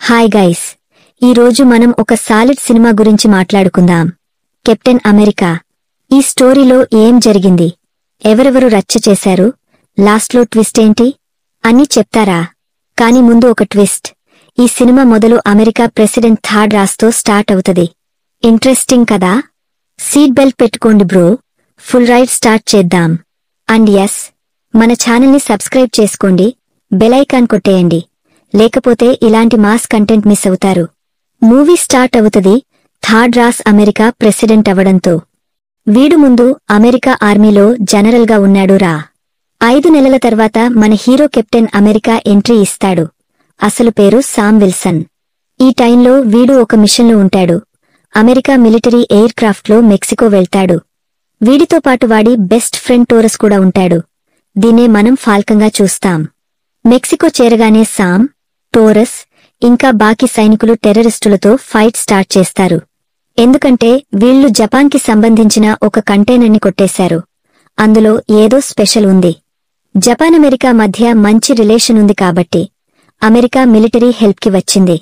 Hi guys, ఈరోజు మనం ఒక సాలిడ్ సినిమా గురించి మాట్లాడుకుందాం. Captain America. ఈ స్టోరీలో ఏం జరిగింది, ఎవరెవరు రచ్చ చేశారు, లాస్ట్లో ట్విస్ట్ ఏంటి అని చెప్తారా? కాని ముందు ఒక ట్విస్ట్. ఈ సినిమా మొదలు అమెరికా ప్రెసిడెంట్ థర్డ్ రాస్తో స్టార్ట్ అవుతది. ఇంట్రెస్టింగ్ కదా? సీట్ బెల్ట్ పెట్టుకోండి బ్రో, ఫుల్ రైడ్ స్టార్ట్ చేద్దాం. అండ్ ఎస్, మన ఛానల్ని సబ్స్క్రైబ్ చేసుకోండి, బెల్ ఐకాన్ కొట్టేయండి, లేకపోతే ఇలాంటి మాస్ కంటెంట్ మిస్ అవుతారు. మూవీ స్టార్ట్ అవుతది థర్డ్ రాస్ అమెరికా ప్రెసిడెంట్ అవడంతో. వీడు ముందు అమెరికా ఆర్మీలో జనరల్గా ఉన్నాడు రా. 5 నెలల తర్వాత మన హీరో కెప్టెన్ అమెరికా ఎంట్రీ ఇస్తాడు. అసలు పేరు సామ్ విల్సన్. ఈ టైంలో వీడు ఒక మిషన్లో ఉంటాడు. అమెరికా మిలిటరీ ఎయిర్ క్రాఫ్ట్లో మెక్సికో వెళ్తాడు. వీడితో పాటు వాడి బెస్ట్ ఫ్రెండ్ టోరస్ కూడా ఉంటాడు. దీన్నే మనం ఫాల్కంగా చూస్తాం. మెక్సికో చేరగానే సామ్, టోరస్ ఇంకా బాకీ సైనికులు టెర్రరిస్టులతో ఫైట్ స్టార్ట్ చేస్తారు. ఎందుకంటే వీళ్లు జపాన్కి సంబంధించిన ఒక కంటైనర్ని కొట్టేశారు. అందులో ఏదో స్పెషల్ ఉంది. జపాన్ అమెరికా మధ్య మంచి రిలేషన్ ఉంది కాబట్టి అమెరికా మిలిటరీ హెల్ప్కి వచ్చింది.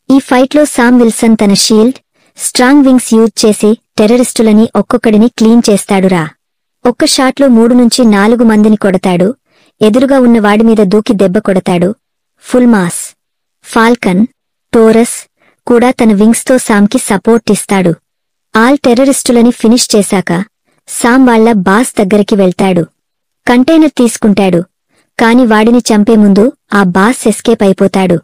ఈ ఫైట్లో సామ్ విల్సన్ తన షీల్డ్, స్ట్రాంగ్ వింగ్స్ యూజ్ చేసి టెర్రరిస్టులని ఒక్కొక్కడిని క్లీన్ చేస్తాడురా. ఒక్క షాట్లో 3-4 మందిని కొడతాడు. ఎదురుగా ఉన్న వాడిమీద దూకి దెబ్బ కొడతాడు. Full mass. ఫాల్కన్, టోరస్ కూడా తన వింగ్స్తో సామ్కి సపోర్ట్ ఇస్తాడు. ఆల్ టెర్రరిస్టులని ఫినిష్ చేశాక సామ్ వాళ్ల బాస్ దగ్గరికి వెళ్తాడు. కంటైనర్ తీసుకుంటాడు. కాని వాడిని చంపే ముందు ఆ బాస్ ఎస్కేప్ అయిపోతాడు.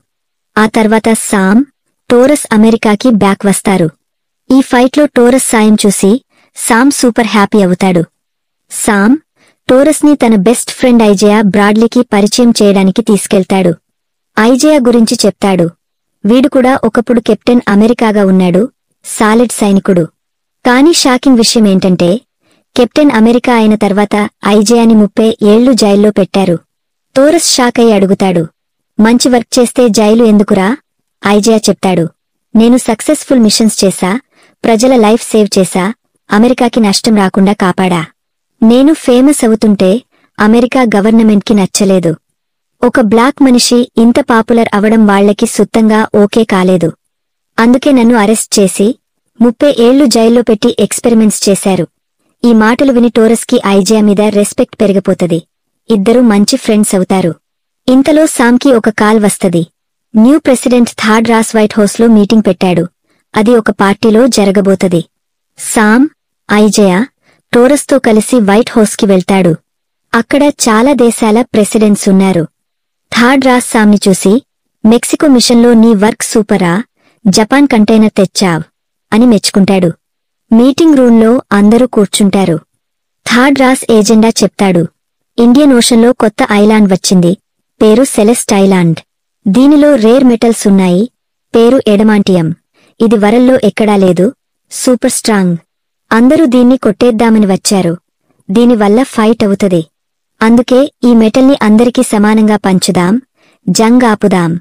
ఆ తర్వాత సామ్, టోరస్ అమెరికాకి బ్యాక్ వస్తారు. ఈ ఫైట్లో టోరస్ సాయం చూసి సామ్ సూపర్ హ్యాపీ అవుతాడు. సామ్, టోరస్ని తన బెస్ట్ ఫ్రెండ్ ఐజయా బ్రాడ్లీకి పరిచయం చేయడానికి తీసుకెళ్తాడు. ఐజయా గురించి చెప్తాడు. వీడు కూడా ఒకప్పుడు కెప్టెన్ అమెరికాగా ఉన్నాడు, సాలిడ్ సైనికుడు. కాని షాకింగ్ విషయమేంటంటే కెప్టెన్ అమెరికా అయిన తర్వాత ఐజయాని 30 ఏళ్లు జైల్లో పెట్టారు. టోరస్ షాక్ అయి అడుగుతాడు, మంచి వర్క్ చేస్తే జైలు ఎందుకురా? ఐజయా చెప్తాడు, నేను సక్సెస్ఫుల్ మిషన్స్ చేశా, ప్రజల లైఫ్ సేవ్ చేశా, అమెరికాకి నష్టం రాకుండా కాపాడా. నేను ఫేమస్ అవుతుంటే అమెరికా గవర్నమెంట్కి నచ్చలేదు. ఒక బ్లాక్ మనిషి ఇంత పాపులర్ అవడం వాళ్లకి సుత్తంగా ఓకే కాలేదు. అందుకే నన్ను అరెస్ట్ చేసి 30 ఏళ్లు జైల్లో పెట్టి ఎక్స్పెరిమెంట్స్ చేశారు. ఈ మాటలు విని టోరస్కి ఐజయా మీద రెస్పెక్ట్ పెరిగిపోతది. ఇద్దరూ మంచి ఫ్రెండ్స్ అవుతారు. ఇంతలో సామ్కి ఒక కాల్ వస్తది. New president third Ross White House meeting పెట్టాడు. అది ఒక పార్టీలో జరగబోతది. సామ్, ఐజయా, టోరస్తో కలిసి వైట్ హౌస్కి వెళ్తాడు. అక్కడ చాలా దేశాల ప్రెసిడెంట్స్ ఉన్నారు. థర్డ్ రాస్ సామ్ని చూసి, మెక్సికో మిషన్లో నీ వర్క్ సూపరా, జపాన్ కంటైనర్ తెచ్చావ్ అని మెచ్చుకుంటాడు. మీటింగ్ రూంలో అందరూ కూర్చుంటారు. థర్డ్ రాస్ ఏజెండా చెప్తాడు. ఇండియన్ ఓషన్లో కొత్త ఐలాండ్ వచ్చింది, పేరు సెలెస్ట్ ఐలాండ్. దీనిలో రేర్ మెటల్స్ ఉన్నాయి, పేరు ఎడమాంటియం. ఇది వరల్డ్లో ఎక్కడా లేదు, సూపర్ స్ట్రాంగ్. అందరూ దీన్ని కొట్టేద్దామని వచ్చారు. దీనివల్ల ఫైట్ అవుతది. అందుకే ఈ మెటల్ని అందరికీ సమానంగా పంచుదాం, జంగ్ ఆపుదాం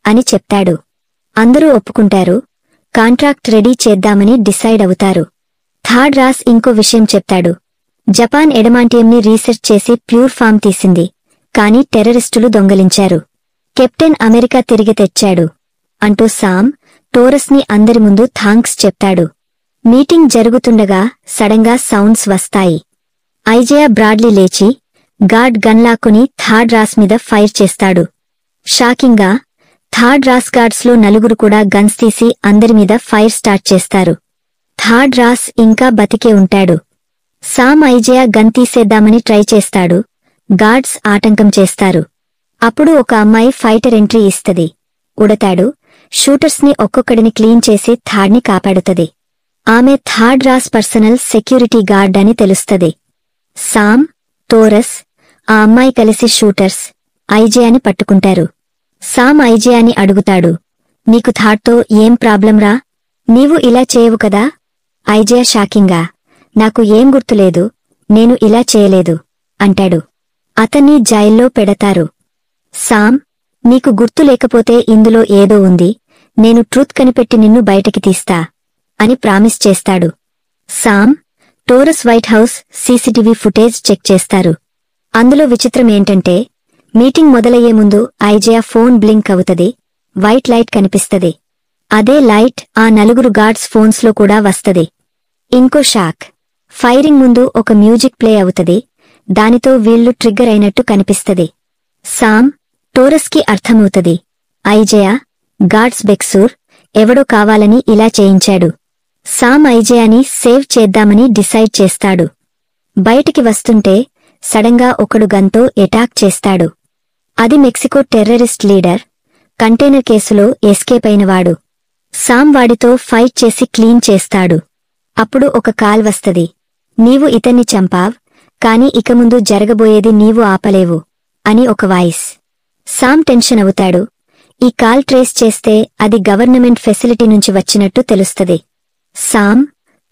అని చెప్తాడు. అందరూ ఒప్పుకుంటారు. కాంట్రాక్ట్ రెడీ చేద్దామని డిసైడ్ అవుతారు. థర్డ్ రాస్ ఇంకో విషయం చెప్తాడు. జపాన్ ఎడమాంటియంని రీసెర్చ్ చేసి ప్యూర్ ఫామ్ తీసింది, కాని టెర్రరిస్టులు దొంగలించారు. కెప్టెన్ అమెరికా తిరిగి తెచ్చాడు అంటూ సామ్, టోరస్ని అందరి ముందు థాంక్స్ చెప్తాడు. మీటింగ్ జరుగుతుండగా సడన్గా సౌండ్స్ వస్తాయి. ఐజయా బ్రాడ్లీ లేచి గార్డ్ గన్లాక్కుని థర్డ్ రాస్ మీద ఫైర్ చేస్తాడు. షాకింగ్గా థర్డ్ రాస్ గార్డ్స్లో 4 కూడా గన్స్ తీసి అందరిమీద ఫైర్ స్టార్ట్ చేస్తారు. థర్డ్ రాస్ ఇంకా బతికే ఉంటాడు. సామ్ ఐజయా గన్ తీసేద్దామని ట్రై చేస్తాడు. గార్డ్స్ ఆటంకం చేస్తారు. అప్పుడు ఒక అమ్మాయి ఫైటర్ ఎంట్రీ ఇస్తది. ఉడతాడు. షూటర్స్ని ఒక్కొక్కడిని క్లీన్ చేసి థర్డ్ని కాపాడుతది. ఆమె third Ross personal security guard అని తెలుస్తది. సామ్, టోరస్, ఆ అమ్మాయి కలిసి షూటర్స్, ఐజయాని పట్టుకుంటారు. సామ్ ఐజయాని అడుగుతాడు, నీకు థర్డ్తో ఏం ప్రాబ్లంరా? నీవు ఇలా చేయవు కదా? ఐజయా షాకింగా, నాకు ఏం గుర్తులేదు, నేను ఇలా చేయలేదు అంటాడు. అతన్ని జైల్లో పెడతారు. సామ్, నీకు గుర్తు లేకపోతే ఇందులో ఏదో ఉంది, నేను ట్రూత్ కనిపెట్టి నిన్ను బయటకి తీస్తా అని ప్రామిస్ చేస్తాడు. Sam, Torres White House CCTV footage check చేస్తారు. అందులో విచిత్రం ఏంటంటే మీటింగ్ మొదలయ్యే ముందు ఐజయా ఫోన్ బ్లింక్ అవుతది. వైట్ లైట్ కనిపిస్తది. అదే లైట్ ఆ నలుగురు గార్డ్స్ ఫోన్స్లో కూడా వస్తది. ఇంకో షాక్. ఫైరింగ్ ముందు ఒక మ్యూజిక్ ప్లే అవుతది. దానితో వీళ్లు ట్రిగ్గర్ అయినట్టు కనిపిస్తది. సామ్, టోరస్కి అర్థమవుతది. ఐజయా, గార్డ్స్ బెక్సూర్ ఎవడో కావాలని ఇలా చేయించాడు. సామ్ ఐజయాని సేవ్ చేద్దామని డిసైడ్ చేస్తాడు. బయటికి వస్తుంటే సడన్గా ఒకడు గన్తో ఎటాక్ చేస్తాడు. అది మెక్సికో టెర్రరిస్ట్ లీడర్, కంటైనర్ కేసులో ఎస్కేప్ అయినవాడు. సామ్ వాడితో ఫైట్ చేసి క్లీన్ చేస్తాడు. అప్పుడు ఒక కాల్ వస్తది. నీవు ఇతన్ని చంపావ్, కాని ఇక ముందు జరగబోయేది నీవు ఆపలేవు అని ఒక వాయిస్. సామ్ టెన్షన్ అవుతాడు. ఈ కాల్ ట్రేస్ చేస్తే అది గవర్నమెంట్ ఫెసిలిటీ నుంచి వచ్చినట్టు తెలుస్తది. సామ్,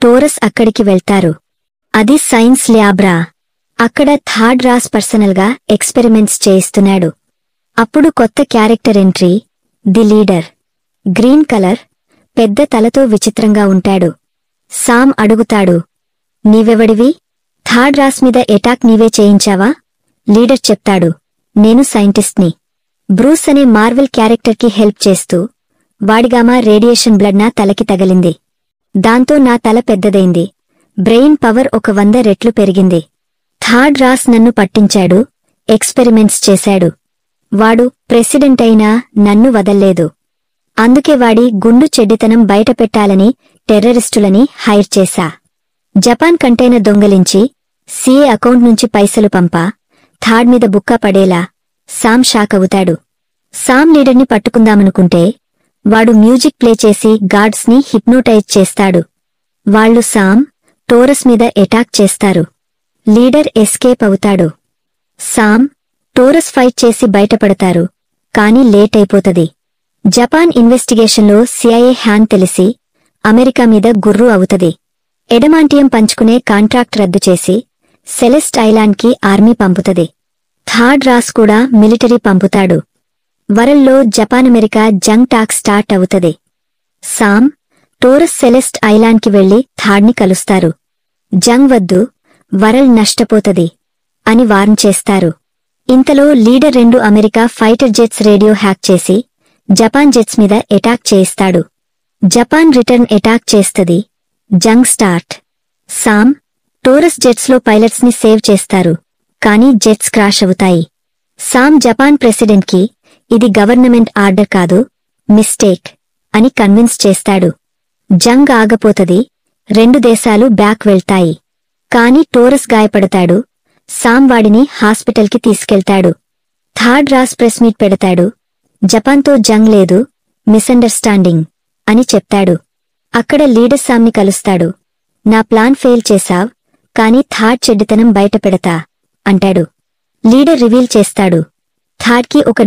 టోరస్ అక్కడికి వెళ్తారు. అది సైన్స్ ల్యాబ్రా. అక్కడ థర్డ్ రాస్ పర్సనల్గా ఎక్స్పెరిమెంట్స్ చేయిస్తున్నాడు. అప్పుడు కొత్త character entry, the leader. Green colour, పెద్ద తలతో విచిత్రంగా ఉంటాడు. సామ్ అడుగుతాడు, నీవెవడివి? థర్డ్ రాస్ మీద ఎటాక్ నీవే చేయించావా? లీడర్ చెప్తాడు, నేను సైంటిస్ట్ని. బ్రూస్ అనే మార్వెల్ క్యారెక్టర్కి హెల్ప్ చేస్తూ, వాడిగామా రేడియేషన్ బ్లడ్ నా తలకి తగిలింది. దాంతో నా తల పెద్దదైంది. బ్రెయిన్ పవర్ 100 రెట్లు పెరిగింది. థర్డ్ రాస్ నన్ను పట్టించాడు, ఎక్స్పెరిమెంట్స్ చేశాడు. వాడు ప్రెసిడెంట్ అయినా నన్ను వదల్లేదు. అందుకే వాడి గుండు చెడ్డితనం బయటపెట్టాలని టెర్రరిస్టులని హైర్ చేశా. జపాన్ కంటైనర్ దొంగలించి సీఏ అకౌంట్ నుంచి పైసలు పంపా. థర్డ్ మీద బుక్కా పడేలా. సామ్ షాక్ అవుతాడు. సామ్ లీడర్ని పట్టుకుందామనుకుంటే వాడు మ్యూజిక్ ప్లే చేసి గార్డ్స్ని హిప్నోటైజ్ చేస్తాడు. వాళ్లు సామ్, టోరస్ మీద ఎటాక్ చేస్తారు. లీడర్ ఎస్కేప్ అవుతాడు. సామ్, టోరస్ ఫైట్ చేసి బయటపడతారు. కాని లేట్ అయిపోతది. జపాన్ ఇన్వెస్టిగేషన్లో సిఐఏ హ్యాండ్ తెలిసి అమెరికా మీద గుర్రు అవుతది. ఎడమాంటియం పంచుకునే కాంట్రాక్ట్ రద్దు చేసి సెలెస్ట్ ఐలాండ్కి ఆర్మీ పంపుతది. థర్డ్ రాస్ కూడా మిలిటరీ పంపుతాడు. వరల్డ్లో జపాన్ అమెరికా జంగ్ టాక్ స్టార్ట్ అవుతది. సామ్, టోరస్ సెలెస్ట్ ఐలాండ్కి వెళ్లి థర్డ్ని కలుస్తారు. జంగ్ వద్దు, వరల్డ్ నష్టపోతది అని వార్న్ చేస్తారు. ఇంతలో leader 2 America fighter jets radio hack చేసి జపాన్ జెట్స్ మీద ఎటాక్ చేయిస్తాడు. జపాన్ రిటర్న్ ఎటాక్ చేస్తది. జంగ్ స్టార్ట్. సామ్, టోరస్ జెట్స్లో పైలట్స్ని సేవ్ చేస్తారు. కాని జెట్స్ క్రాష్ అవుతాయి. సామ్ జపాన్ ప్రెసిడెంట్కి ఇది గవర్నమెంట్ ఆర్డర్ కాదు, మిస్టేక్ అని కన్విన్స్ చేస్తాడు. జంగ్ ఆగపోతది. 2 దేశాలు బ్యాక్ వెళ్తాయి. కాని టోరస్ గాయపడతాడు. సామ్ వాడిని హాస్పిటల్కి తీసుకెళ్తాడు. థర్డ్ రాస్ ప్రెస్ మీట్ పెడతాడు. జపాన్తో జంగ్ లేదు, మిస్అండర్స్టాండింగ్ అని చెప్తాడు. అక్కడ లీడర్ సామ్ని కలుస్తాడు. నా ప్లాన్ ఫెయిల్ చేశావ్, కాని థర్డ్ చెడ్డితనం బయటపెడతా అంటాడు. లీడర్ రివీల్ చేస్తాడు. థర్డ్కి ఒక